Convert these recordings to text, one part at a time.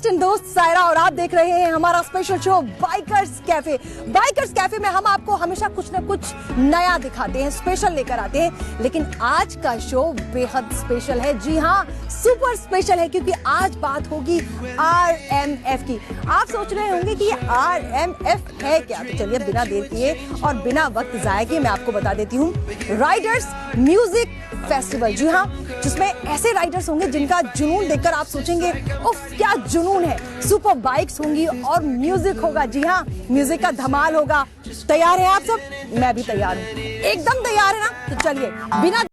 And दोस्त सायरा और आप देख रहे हैं हमारा special show bikers cafe. Bikers cafe में हम आपको हमेशा कुछ ना कुछ नया दिखाते हैं, स्पेशल लेकर आते हैं, लेकिन आज का शो बेहद स्पेशल है। जी हाँ, सुपर स्पेशल है क्योंकि आज बात होगी RMF की। आप सोच रहे होंगे कि ये RMF है क्या, तो चलिए बिना देर किए और बिना वक्त जाए किए मैं आपको बता देती हूँ। राइडर्स म्यूजिक फेस्टिवल, जी हाँ, जिसमें ऐसे राइडर्स होंगे जिनका जुनून देखकर आप सोचेंगे उफ क्या जुनून है। सुपर बाइक्स होंगी और म्यूजिक होगा। जी हाँ, म्यूजिक का धमाल होगा। तैयार हैं आप सब? मैं भी तैयार हूँ, एकदम तैयार है ना? तो चलिए बिना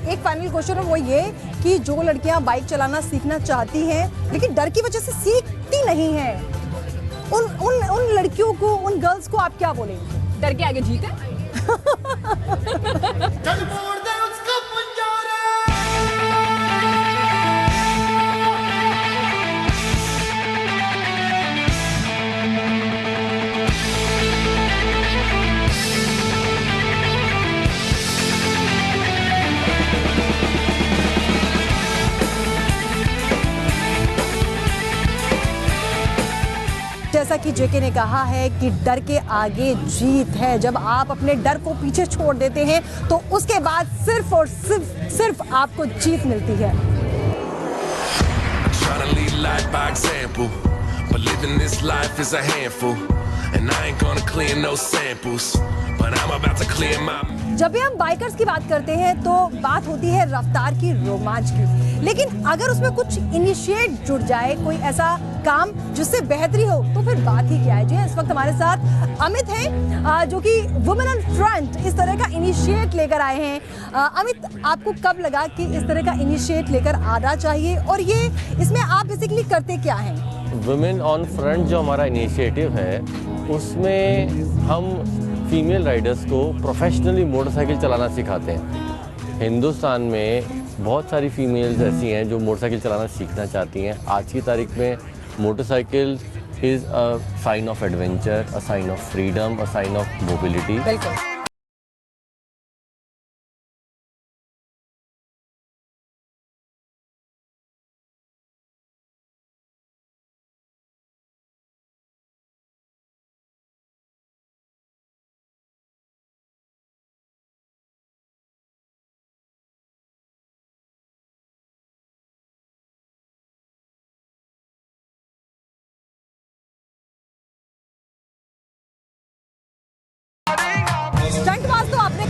एक फाइनल क्वेश्चन है, वो ये कि जो लड़कियां बाइक चलाना सीखना चाहती हैं लेकिन डर की वजह से सीखती नहीं हैं, उन लड़कियों को, उन गर्ल्स को आप क्या बोलेंगे? डर के आगे जीत है। जैसा कि जेके ने कहा है कि डर के आगे जीत है। जब आप अपने डर को पीछे छोड़ देते हैं तो उसके बाद सिर्फ और सिर्फ आपको जीत मिलती है। जब भी हम बाइकर्स की बात करते हैं तो बात होती है रफ्तार की, रोमांच की, लेकिन अगर उसमें कुछ इनिशिएट जुड़ जाए, कोई ऐसा काम जिससे बेहतरी हो, तो फिर बात ही क्या है। जी इस वक्त हमारे साथ अमित हैं जो कि वुमेन ऑन फ्रंट इस तरह का इनिशिएट लेकर आए हैं। अमित, आपको कब लगा कि इस तरह का इनिशिएट लेकर आना चाहिए और ये इसमें आप बेसिकली करते क्या हैं? वुमेन ऑन फ्रंट जो हमारा इनिशिएटिव है उसमें हम फीमेल राइडर्स को प्रोफेशनली मोटरसाइकिल चलाना सिखाते हैं। हिंदुस्तान में बहुत सारी फीमेल्स ऐसी हैं जो मोटरसाइकिल चलाना सीखना चाहती हैं। आज की तारीख में motorcycle is a sign of adventure, a sign of freedom, a sign of mobility. बिल्कुल।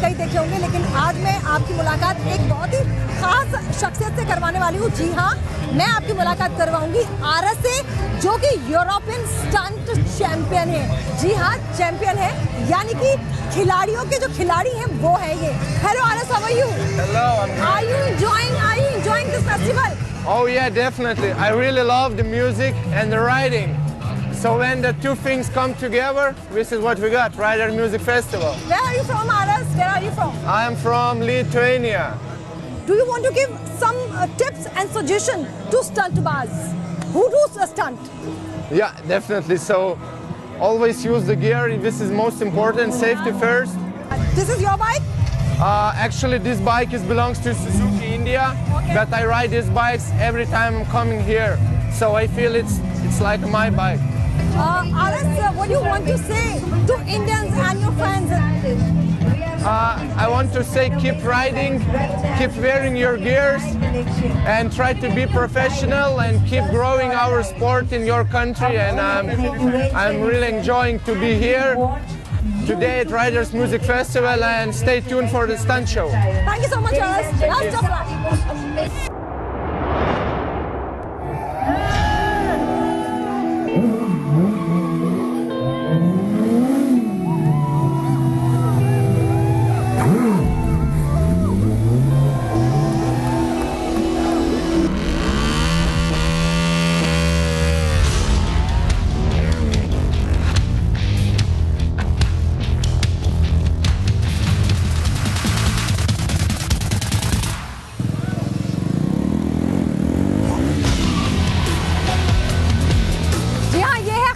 कई देखे होंगे, लेकिन आज मैं आपकी मुलाकात एक बहुत ही खास शख्सियत से करवाने वाली हूँ। जी हाँ, मैं आपकी मुलाकात करवाऊंगी आरएस से, जो कि यूरोपियन स्टंट चैंपियन है। जी हाँ, चैंपियन है, यानी कि खिलाड़ियों के जो खिलाड़ी हैं वो है ये। Hello RS, how are you? Hello, I'm good. Are you enjoying this festival? Oh yeah, definitely. I really love the music and the riding. So when the two things come together, this is what we got, Rider Music Festival. Where are you from, Aras? Where are you from? I am from Lithuania. Do you want to give some tips and suggestion to stunt bars who do a stunt? Yeah, definitely. So always use the gear. This is most important. Safety first. This is your bike? Actually, this bike belongs to Suzuki India, Okay. but I ride these bikes every time I'm coming here. So I feel it's like my bike. Aras, what do you want to say to Indians and your friends? I want to say keep riding, keep wearing your gears, and try to be professional and keep growing our sport in your country. And I'm really enjoying to be here today at Riders Music Festival, and stay tuned for the stunt show. Thank you so much, Aras. Best of luck.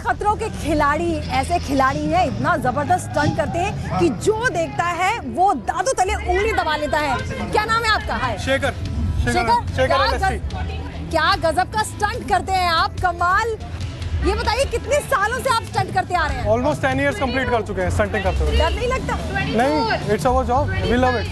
खतरों के खिलाड़ी ऐसे खिलाड़ी हैं, इतना जबरदस्त stunt करते हैं कि जो देखता है वो दादू तले उंगली दबा लेता है। क्या नाम है आपका? हाय शेखर। क्या गजब का स्टंट करते हैं आप, कमाल। ये बताइए कितने सालों से आप स्टंट करते आ रहे हैं? ऑलमोस्ट 10 इयर्स कंप्लीट कर चुके हैं स्टंटिंग करते हुए। डर नहीं लगता? नहीं, it's our job, we love it.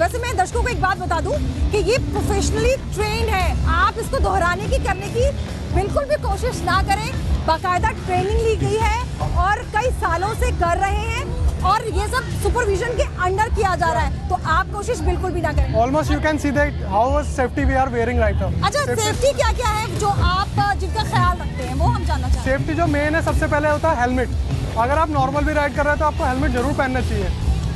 वैसे मैं दर्शकों को एक बात बता दूं कि ये प्रोफेशनली ट्रेन्ड है, आप इसको दोहराने की करने की बिल्कुल भी कोशिश ना करें। बाकायदा ट्रेनिंग ली गई है और कई सालों से कर रहे हैं, और ये सब सुपरविजन के अंडर किया जा रहा है, तो आप कोशिश बिल्कुल भी ना करें। Almost you can see that how much safety we are wearing right now. अच्छा, सेफ्टी क्या क्या है जो आप जिनका ख्याल रखते हैं, वो हम जानना चाहते हैं। सेफ्टी जो मेन है, सबसे पहले होता है हेलमेट। अगर आप नॉर्मल भी राइड कर रहे हैं तो आपको हेलमेट जरूर पहनना चाहिए।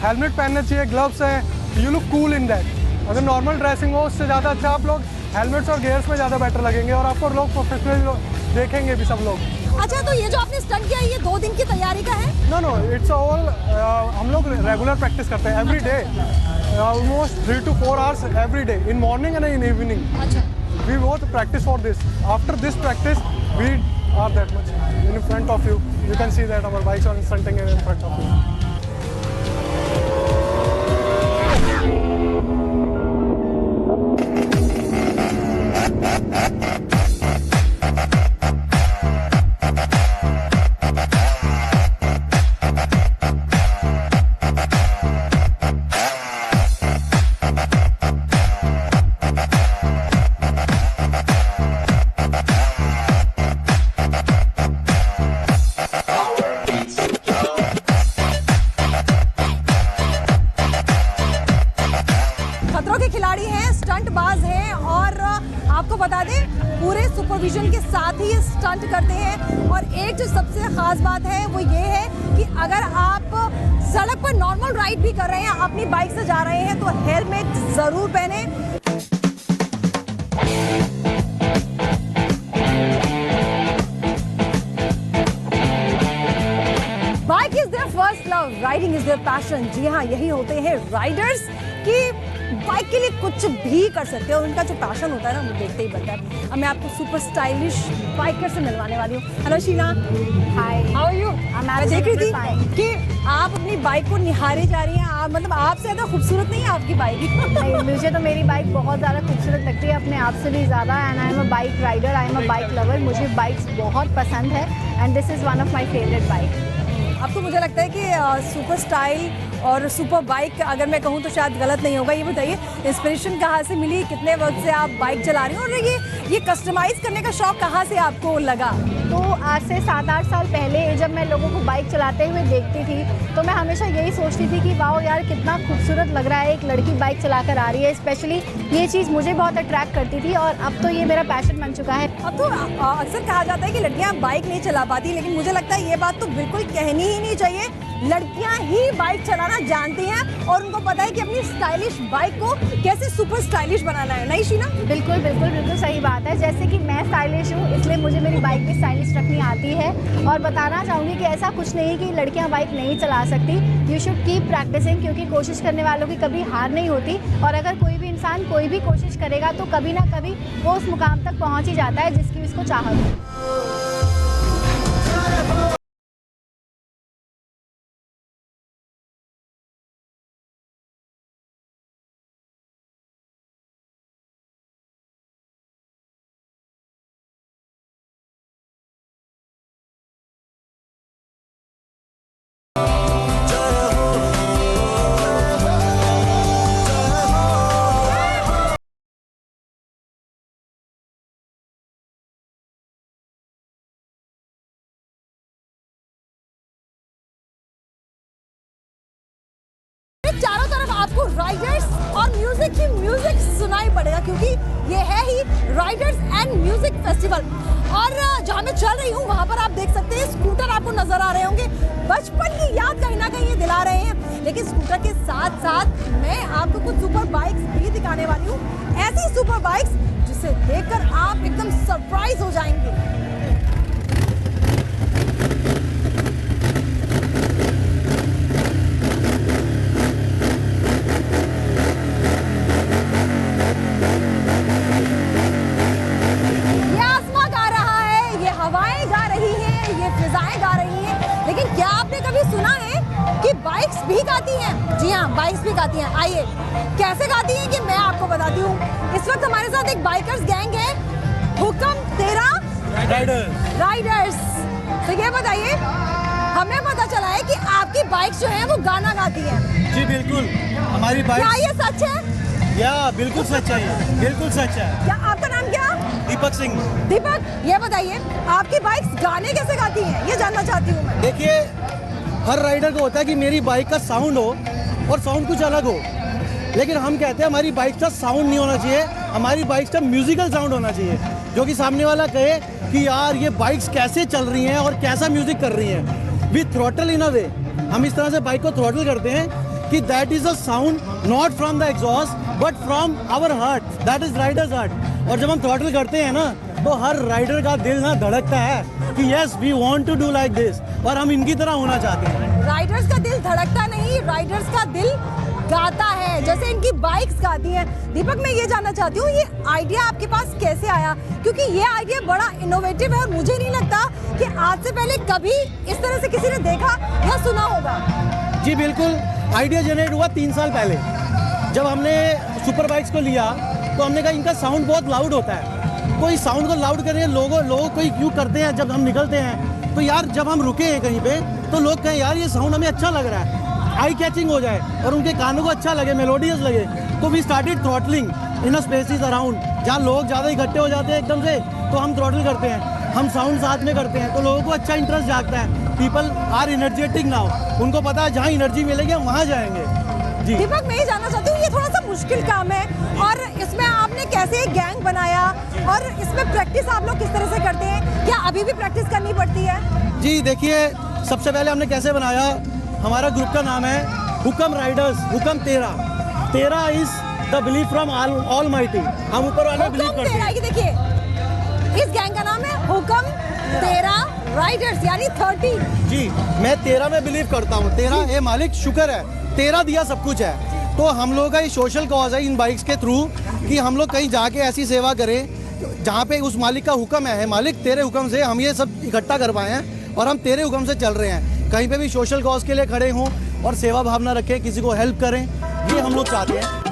हेलमेट पहनना चाहिए, ग्लव्स है, you look cool in that. अगर नॉर्मल ड्रेसिंग हो उससे ज़्यादा अच्छा आप लोग हेलमेट्स और गियर्स में ज़्यादा बेटर लगेंगे, और आपको लोग प्रोफेशनल देखेंगे भी सब लोग। अच्छा, तो ये जो आपने स्टंट किया है, ये 2 दिन की तैयारी का है? नो, इट्स ऑल हम लोग रेगुलर प्रैक्टिस करते हैं every day, almost 3 to 4 hours every day, in morning and in evening. अच्छा, We both practice for this. After this practice, we are that much in front of you. You can see that our bikes are stunting in front of you. खतरों के खिलाड़ी हैं, stunt बाज हैं, और आपको बता दें पूरे सुपरविजन के साथ ही स्टंट करते हैं। और एक जो सबसे खास बात है वो ये है कि अगर आप सड़क पर नॉर्मल राइड भी कर रहे हैं, अपनी बाइक से जा रहे हैं, तो हेलमेट जरूर पहने। Bike is there first love, riding is there passion. जी हाँ, यही होते हैं राइडर्स कि बाइक के लिए कुछ भी कर सकते हैं, और उनका जो पैशन होता है ना, वो देखते ही बनता है। अब मैं आपको सुपर स्टाइलिश बाइकर से मिलवाने वाली हूँ। Hello Sheela, hi, how are you? मैं देख रही थी fine. कि आप अपनी बाइक को निहारे जा रही हैं। आप मतलब आपसे ज़्यादा खूबसूरत नहीं है आपकी बाइक? नहीं, मुझे तो मेरी बाइक बहुत ज़्यादा खूबसूरत लगती है, अपने आप से भी ज़्यादा। And I am a bike rider, I am a bike lover. मुझे बाइक्स बहुत पसंद है, and this is one of my favourite bike. अब तो मुझे लगता है कि सुपर स्टाइल और सुपर बाइक अगर मैं कहूँ तो शायद गलत नहीं होगा। ये बताइए इंस्पिरेशन कहाँ से मिली, कितने वक्त से आप बाइक चला रही हो, और ये कस्टमाइज करने का शौक कहाँ से आपको लगा? तो आज से 7-8 साल पहले जब मैं सारे लोगों को बाइक चलाते हुए देखती थी तो मैं हमेशा यही सोचती थी कि वाओ यार कितना खूबसूरत लग रहा है, एक लड़की बाइक चलाकर आ रही है। स्पेशली ये चीज़ मुझे बहुत अट्रैक्ट करती थी और अब तो ये मेरा पैशन बन चुका है। अब तो अक्सर कहा जाता है कि लड़कियां बाइक नहीं चला पाती, लेकिन मुझे लगता है ये बात तो बिल्कुल कहनी ही नहीं चाहिए। लड़कियां ही बाइक चलाना जानती हैं और उनको पता है कि अपनी स्टाइलिश बाइक को कैसे सुपर स्टाइलिश बनाना है। नहीं शीना? बिल्कुल बिल्कुल बिल्कुल सही बात है। जैसे कि मैं स्टाइलिश हूँ इसलिए मुझे मेरी बाइक भी स्टाइलिश रखनी आती है। और बताना चाहूँगी कि ऐसा कुछ नहीं कि लड़कियाँ बाइक नहीं चला सकती। यू शुड कीप प्रैक्टिसिंग, क्योंकि कोशिश करने वालों की कभी हार नहीं होती। और अगर कोई भी इंसान कोई भी कोशिश करेगा तो कभी ना कभी वो उस मुकाम तक पहुँच ही जाता है जिसकी उसको चाहत हो। चारों तरफ आपको राइडर्स और म्यूजिक ही म्यूजिक सुनाई पड़ेगा, क्योंकि ये है ही राइडर्स एंड म्यूजिक फेस्टिवल। और जहाँ मैं चल रही हूँ वहाँ पर आप देख सकते हैं स्कूटर आपको नजर आ रहे होंगे। बचपन की याद कहीं ना कहीं ये दिला रहे हैं, लेकिन स्कूटर के साथ साथ मैं आपको कुछ सुपर बाइक्स भी दिखाने वाली हूँ। ऐसी सुपर बाइक्स जिसे देखकर आप एकदम सरप्राइज हो जाएंगे। लेकिन क्या आपने कभी सुना है कि बाइक्स भी गाती हैं? जी हाँ, बाइक्स भी गाती हैं। आइए कैसे गाती हैं कि मैं आपको बताती हूँ। इस वक्त हमारे साथ एक बाइकर्स गैंग है, हुक्म 13 राइडर्स। तो ये बताइए, हमें पता चला है कि आपकी बाइक्स जो है वो गाना गाती हैं। जी बिल्कुल, हमारी बाइक। क्या ये सच है? या बिल्कुल सच है, बिल्कुल सच है। क्या आपका नाम क्या? दीपक सिंह। दीपक, ये बताइए आपकी बाइक्स गाने कैसे गाती हैं? ये जानना चाहती हूँ मैं। देखिए, हर राइडर को होता है कि मेरी बाइक का साउंड हो और साउंड कुछ अलग हो, लेकिन हम कहते हैं हमारी बाइक का साउंड नहीं होना चाहिए, हमारी बाइक का म्यूजिकल साउंड होना चाहिए, जो कि सामने वाला कहे कि यार ये बाइक्स कैसे चल रही हैं और कैसा म्यूजिक कर रही हैं। विथ थ्रॉटल इन अ वे, हम इस तरह से बाइक को थ्रॉटल करते हैं कि that is a sound not from the exhaust but from our heart, that is riders heart. और जब हम थ्रॉटल करते हैं ना तो हर राइडर का दिल ना धड़कता है कि yes we want to do like this, और हम इनकी तरह होना चाहते हैं। राइडर्स का दिल धड़कता नहीं, राइडर्स का दिल गाता है, जैसे इनकी बाइक्स गाती हैं। दीपक, मैं ये जानना चाहती हूँ ये आइडिया आपके पास कैसे आया, क्योंकि ये आइडिया बड़ा इनोवेटिव है और मुझे नहीं लगता कि आज से पहले कभी इस तरह से किसी ने देखा या सुना होगा। जी बिल्कुल, आइडिया जनरेट हुआ 3 साल पहले। जब हमने सुपर बाइक्स को लिया तो हमने कहा इनका साउंड बहुत लाउड होता है, तो इस साउंड को लाउड करने लोग कोई क्यों करते हैं। जब हम निकलते हैं तो यार जब हम रुके हैं कहीं पे तो लोग कहें यार ये साउंड हमें अच्छा लग रहा है, आई कैचिंग हो जाए और उनके कानों को अच्छा लगे, मेलोडियस लगे। तो we started throttling in a spaces around, जहाँ लोग ज़्यादा इकट्ठे हो जाते हैं एकदम से, तो हम थ्रॉटल करते हैं, हम साउंड साथ में करते हैं, तो लोगों को अच्छा इंटरेस्ट जागता है। पीपल आर एनर्जेटिक नाउ, उनको पता है जहाँ एनर्जी मिलेगी हम वहाँ जाएंगे। जी दीपक, मैं ये जानना चाहती हूँ ये थोड़ा सा मुश्किल काम है और इसमें आपने कैसे एक गैंग बनाया और इसमें प्रैक्टिस आप लोग किस तरह से करते हैं? क्या अभी भी प्रैक्टिस करनी पड़ती है? जी देखिए, सबसे पहले हमने कैसे बनाया, हमारा ग्रुप का नाम है हुक्म राइडर्स, हुक्म 13 is the belief from almighty, हम ऊपर वाले बिलीव करते हैं। ये देखिए, इस गैंग का नाम है हुक्म 13 राइडर्स यानी 30। जी, मैं 13 में बिलीव करता हूँ, 13 हे मालिक शुक्र है, 13 दिया सब कुछ है। तो हम लोगों का ये सोशल कॉज है इन बाइक्स के थ्रू कि हम लोग कहीं जाके ऐसी सेवा करें जहाँ पे उस मालिक का हुक्म है, मालिक तेरे हुक्म से हम ये सब इकट्ठा कर पाए हैं और हम तेरे हुक्म से चल रहे हैं। कहीं पे भी सोशल कॉज के लिए खड़े हों और सेवा भावना रखें, किसी को हेल्प करें, ये हम लोग चाहते हैं।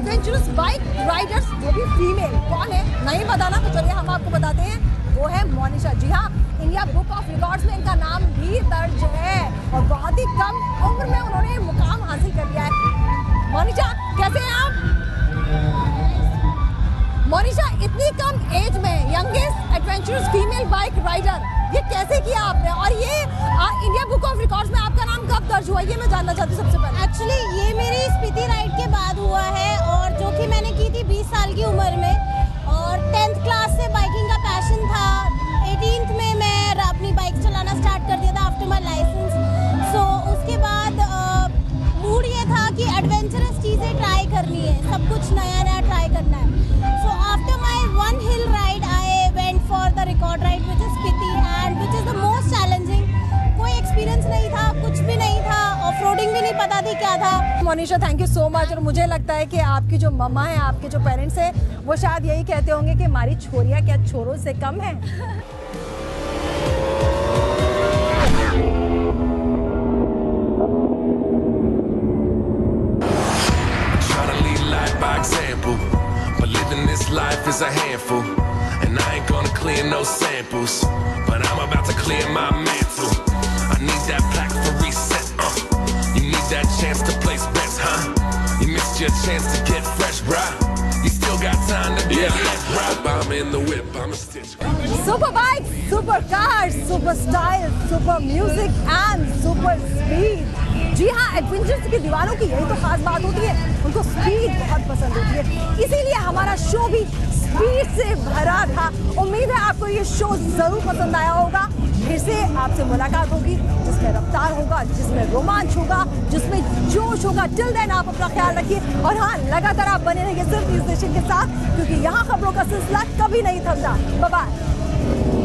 एडवेंचरस बाइक राइडर्स, वो भी फीमेल। कौन है नहीं बताना तो चलिए हम आपको बताते हैं, वो है मोनिशा। जी हाँ, इंडिया बुक ऑफ रिकॉर्ड्स में इनका नाम भी दर्ज है और बहुत ही कम उम्र में उन्होंने मुकाम हासिल कर लिया है। मोनिशा कैसे हैं आप? मोनिशा, इतनी कम एज में youngest adventurous female bike rider, ये कैसे किया आपने? और ये इंडिया बुक ऑफ रिकॉर्ड्स में आपका नाम कब दर्ज हुआ, ये मैं जानना चाहती हूँ सबसे पहले। एक्चुअली ये मेरी स्पीति राइड के बाद हुआ है और जो कि मैंने की थी 20 साल की उम्र में, और 10th क्लास से बाइकिंग का पैशन था। 18th में मैं अपनी बाइक चलाना स्टार्ट कर दिया था आफ्टर माई लाइसेंस। सो उसके बाद मूड ये था कि एडवेंचरस चीज़ें ट्राई करनी है, सब कुछ नया नया ट्राई करना है। So after my one hill ride I went for the record ride which is Spiti and which is the most challenging. कोई एक्सपीरियंस नहीं था, कुछ भी नहीं था, ऑफ रोडिंग भी नहीं पता थी क्या था। Monisha, thank you so much. और मुझे लगता है कि आपकी जो मम्मा है, आपके जो पेरेंट्स हैं, वो शायद यही कहते होंगे कि हमारी छोरियाँ क्या छोरों से कम है। Example, but living this life is a handful, and I ain't gonna clear no samples, but I'm about to clear my mantle. I need that plaque for reset, you need that chance to place bets, huh? You missed your chance to get fresh, bruh. You still got time to get left, bruh. I'm in the whip, I'm a stitch. Super bike, super cars, super style, super music and super speed. जी हाँ, adventures के दीवानों की यही तो खास बात होती है, उनको स्पीड बहुत पसंद होती है, इसीलिए हमारा शो भी स्पीड से भरा था। उम्मीद है आपको ये शो जरूर पसंद आया होगा। फिर से आपसे मुलाकात होगी जिसमें रफ्तार होगा, जिसमें रोमांच होगा, जिसमें जोश होगा। टिल देन आप अपना ख्याल रखिए और हाँ, लगातार आप बने रहिए सिर्फ इस स्टेशन के साथ, क्योंकि यहाँ खबरों का सिलसिला कभी नहीं थमता। Bye bye.